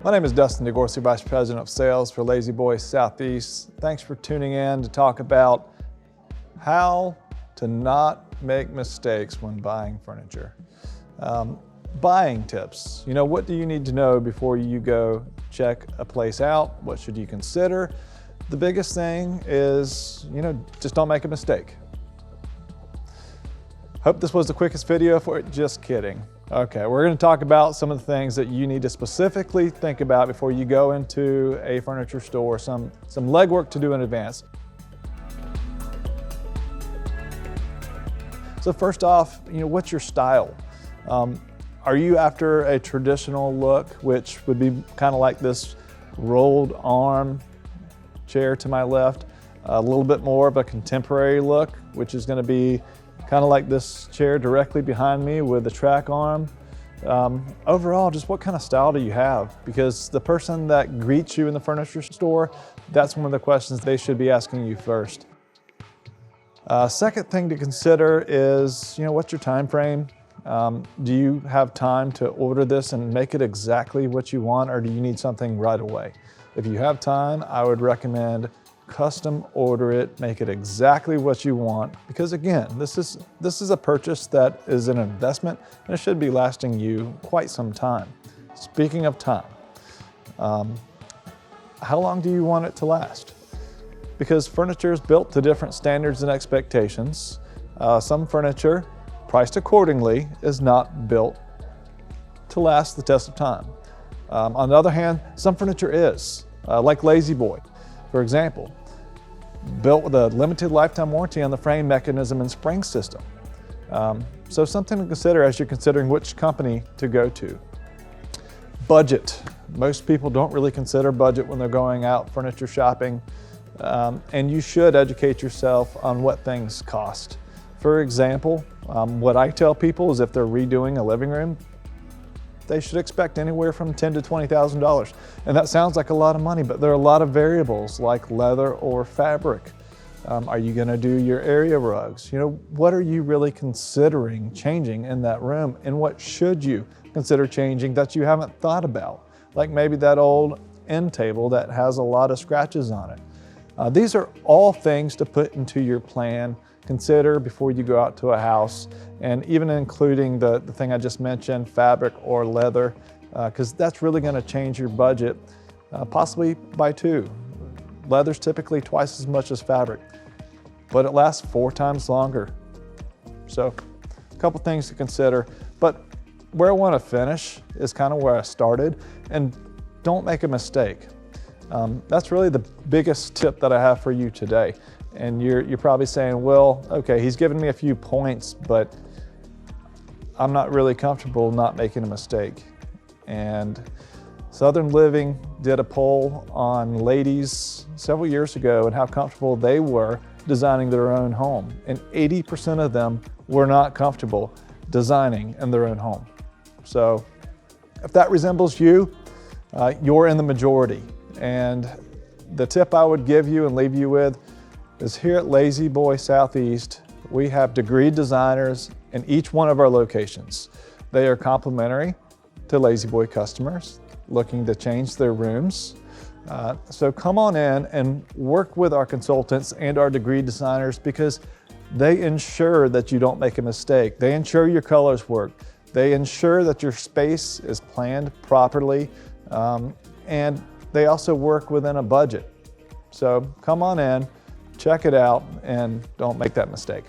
My name is Dustin DeGorsey, Vice President of Sales for La-Z-Boy Southeast. Thanks for tuning in to talk about how to not make mistakes when buying furniture. Buying tips. What do you need to know before you go check a place out? What should you consider? The biggest thing is, just don't make a mistake. Hope this was the quickest video for it. Just kidding. Okay, we're going to talk about some of the things that you need to specifically think about before you go into a furniture store, some legwork to do in advance. So first off, what's your style? Are you after a traditional look, which would be kind of like this rolled arm chair to my left, a little bit more of a contemporary look, which is going to be kind of like this chair directly behind me with the track arm. Overall, just what kind of style do you have? Because the person that greets you in the furniture store, that's one of the questions they should be asking you first. Second thing to consider is, what's your time frame? Do you have time to order this and make it exactly what you want, or do you need something right away? If you have time, I would recommend custom order it, make it exactly what you want, because again, this is a purchase that is an investment and it should be lasting you quite some time. Speaking of time, how long do you want it to last? Because furniture is built to different standards and expectations. Some furniture, priced accordingly, is not built to last the test of time. On the other hand, some furniture is, like La-Z-Boy, for example, built with a limited lifetime warranty on the frame mechanism and spring system. So something to consider as you're considering which company to go to. Budget. Most people don't really consider budget when they're going out furniture shopping, and you should educate yourself on what things cost. For example, what I tell people is if they're redoing a living room, they should expect anywhere from $10,000 to $20,000. And that sounds like a lot of money, but there are a lot of variables like leather or fabric. Are you gonna do your area rugs? What are you really considering changing in that room? And what should you consider changing that you haven't thought about? Like maybe that old end table that has a lot of scratches on it. These are all things to put into your plan, consider before you go out to a house, and even including the thing I just mentioned, fabric or leather, because that's really going to change your budget, possibly by 2. Leather's typically twice as much as fabric, but it lasts 4 times longer. So a couple things to consider, but where I want to finish is kind of where I started, and don't make a mistake. That's really the biggest tip that I have for you today. And you're probably saying, well, okay, he's given me a few points, but I'm not really comfortable not making a mistake. And Southern Living did a poll on ladies several years ago and how comfortable they were designing their own home. And 80% of them were not comfortable designing in their own home. So if that resembles you, you're in the majority. And the tip I would give you and leave you with is here at La-Z-Boy Southeast, we have degreed designers in each one of our locations. They are complimentary to La-Z-Boy customers looking to change their rooms. So come on in and work with our consultants and our degreed designers, because they ensure that you don't make a mistake. They ensure your colors work. They ensure that your space is planned properly, and they also work within a budget. So come on in, check it out, and don't make that mistake.